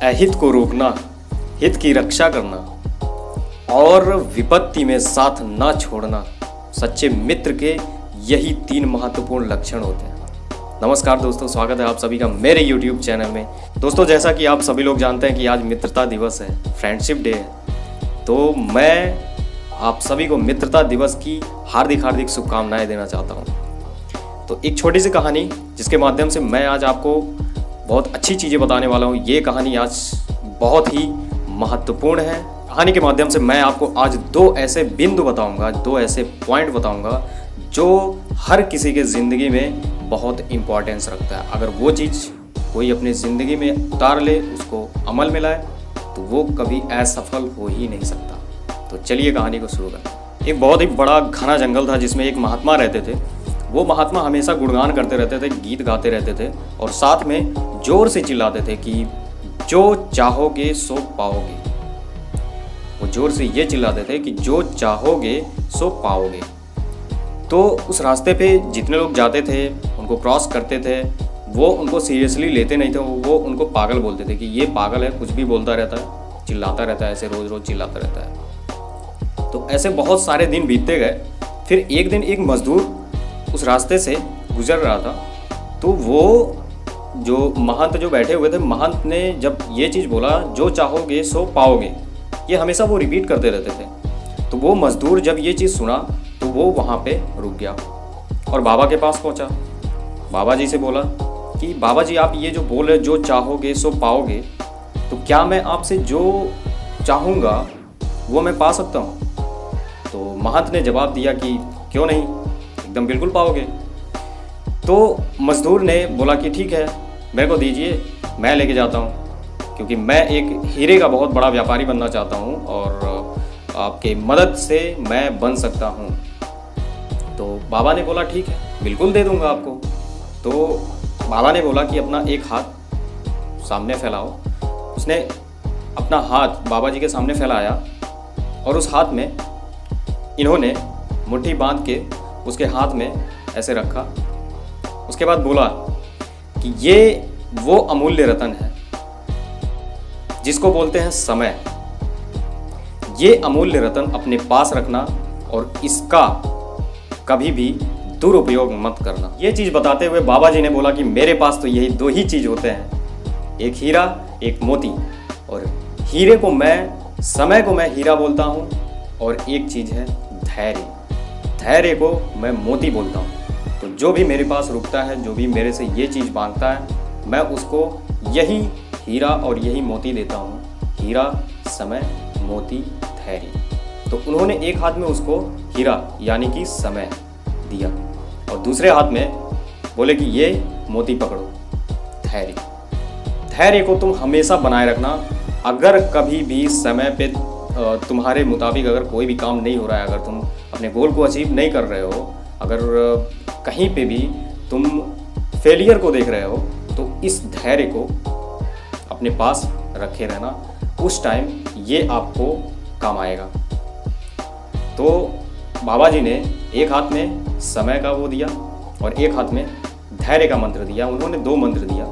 अहित को रोकना, हित की रक्षा करना और विपत्ति में साथ ना छोड़ना सच्चे मित्र के यही 3 महत्वपूर्ण लक्षण होते हैं। नमस्कार दोस्तों, स्वागत है आप सभी का मेरे YouTube चैनल में। दोस्तों, जैसा कि आप सभी लोग जानते हैं कि आज मित्रता दिवस है, फ्रेंडशिप डे है, तो मैं आप सभी को मित्रता दिवस की हार्दिक शुभकामनाएं देना चाहता हूं। तो एक छोटी सी कहानी जिसके माध्यम से मैं आज आपको बहुत अच्छी चीज़ें बताने वाला हूं। ये कहानी आज बहुत ही महत्वपूर्ण है। कहानी के माध्यम से मैं आपको आज 2 ऐसे बिंदु बताऊंगा, 2 ऐसे पॉइंट बताऊंगा जो हर किसी के ज़िंदगी में बहुत इम्पोर्टेंस रखता है। अगर वो चीज़ कोई अपनी ज़िंदगी में उतार ले, उसको अमल में लाए, तो वो कभी असफल हो ही नहीं सकता। तो चलिए कहानी को शुरू करते हैं। एक बहुत ही बड़ा घना जंगल था जिसमें एक महात्मा रहते थे। वो महात्मा हमेशा गुणगान करते रहते थे, गीत गाते रहते थे और साथ में जोर से चिल्लाते थे कि जो चाहोगे सो पाओगे। वो जोर से ये चिल्लाते थे कि जो चाहोगे सो पाओगे। तो उस रास्ते पे जितने लोग जाते थे, उनको क्रॉस करते थे, वो उनको सीरियसली लेते नहीं थे। वो उनको पागल बोलते थे कि ये पागल है, कुछ भी बोलता रहता है, चिल्लाता रहता है, ऐसे रोज़ रोज़ चिल्लाता रहता है। तो ऐसे बहुत सारे दिन बीतते गए। फिर एक दिन एक मजदूर उस रास्ते से गुजर रहा था। तो वो जो महंत जो बैठे हुए थे, महंत ने जब ये चीज़ बोला जो चाहोगे सो पाओगे, ये हमेशा वो रिपीट करते रहते थे। तो वो मजदूर जब ये चीज़ सुना तो वो वहाँ पे रुक गया और बाबा के पास पहुँचा। बाबा जी से बोला कि बाबा जी, आप ये जो बोल रहे जो चाहोगे सो पाओगे, तो क्या मैं आपसे जो चाहूँगा वो मैं पा सकता हूँ? तो महंत ने जवाब दिया कि क्यों नहीं, एकदम बिल्कुल पाओगे। तो मजदूर ने बोला कि ठीक है, मेरे को दीजिए, मैं लेके जाता हूँ, क्योंकि मैं एक हीरे का बहुत बड़ा व्यापारी बनना चाहता हूँ और आपके मदद से मैं बन सकता हूँ। तो बाबा ने बोला ठीक है, बिल्कुल दे दूँगा आपको। तो बाबा ने बोला कि अपना एक हाथ सामने फैलाओ। उसने अपना हाथ बाबा जी के सामने फैलाया और उस हाथ में इन्होंने मुट्ठी बांध के उसके हाथ में ऐसे रखा। उसके बाद बोला कि ये वो अमूल्य रतन है जिसको बोलते हैं समय। ये अमूल्य रतन अपने पास रखना और इसका कभी भी दुरुपयोग मत करना। ये चीज़ बताते हुए बाबा जी ने बोला कि मेरे पास तो यही 2 ही चीज़ होते हैं, एक हीरा एक मोती। और हीरे को मैं, समय को मैं हीरा बोलता हूँ और एक चीज़ है धैर्य। धैर्य को मैं मोती बोलता हूँ। तो जो भी मेरे पास रुकता है, जो भी मेरे से ये चीज़ मांगता है, मैं उसको यही हीरा और यही मोती देता हूँ। हीरा, समय, मोती, धैर्य। तो उन्होंने एक हाथ में उसको हीरा यानी कि समय दिया और दूसरे हाथ में बोले कि ये मोती पकड़ो, धैर्य। धैर्य को तुम हमेशा बनाए रखना। अगर कभी भी समय पे तुम्हारे मुताबिक अगर कोई भी काम नहीं हो रहा है, अगर तुम अपने गोल को अचीव नहीं कर रहे हो, अगर कहीं पे भी तुम फेलियर को देख रहे हो, तो इस धैर्य को अपने पास रखे रहना। उस टाइम ये आपको काम आएगा। तो बाबा जी ने एक हाथ में समय का वो दिया और एक हाथ में धैर्य का मंत्र दिया। उन्होंने 2 मंत्र दिया।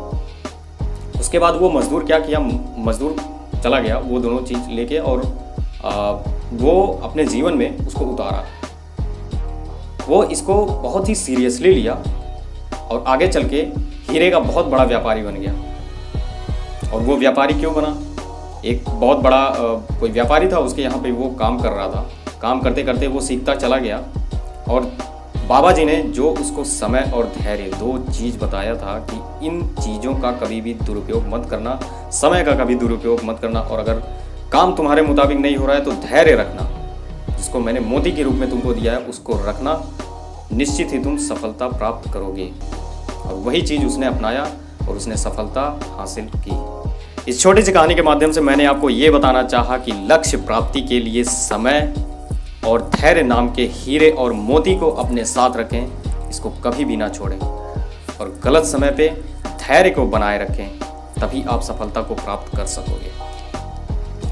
उसके बाद वो मजदूर क्या किया, मजदूर चला गया वो दोनों चीज़ लेके और वो अपने जीवन में उसको उतारा। वो इसको बहुत ही सीरियसली लिया और आगे चल के हीरे का बहुत बड़ा व्यापारी बन गया। और वो व्यापारी क्यों बना? एक बहुत बड़ा कोई व्यापारी था, उसके यहाँ पे वो काम कर रहा था। काम करते करते वो सीखता चला गया और बाबा जी ने जो उसको समय और धैर्य 2 चीज़ बताया था कि इन चीज़ों का कभी भी दुरुपयोग मत करना, समय का कभी दुरुपयोग मत करना, और अगर काम तुम्हारे मुताबिक नहीं हो रहा है तो धैर्य रखना, जिसको मैंने मोती के रूप में तुमको दिया है उसको रखना, निश्चित ही तुम सफलता प्राप्त करोगे। और वही चीज़ उसने अपनाया और उसने सफलता हासिल की। इस छोटी सी कहानी के माध्यम से मैंने आपको ये बताना चाहा कि लक्ष्य प्राप्ति के लिए समय और धैर्य नाम के हीरे और मोती को अपने साथ रखें, इसको कभी भी ना छोड़ें और गलत समय पे धैर्य को बनाए रखें, तभी आप सफलता को प्राप्त कर सकोगे।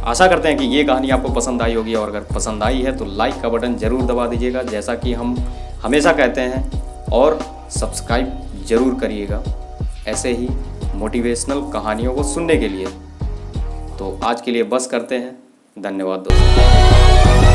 आशा करते हैं कि ये कहानी आपको पसंद आई होगी और अगर पसंद आई है तो लाइक का बटन ज़रूर दबा दीजिएगा, जैसा कि हम हमेशा कहते हैं, और सब्सक्राइब ज़रूर करिएगा ऐसे ही मोटिवेशनल कहानियों को सुनने के लिए। तो आज के लिए बस करते हैं। धन्यवाद दोस्तों।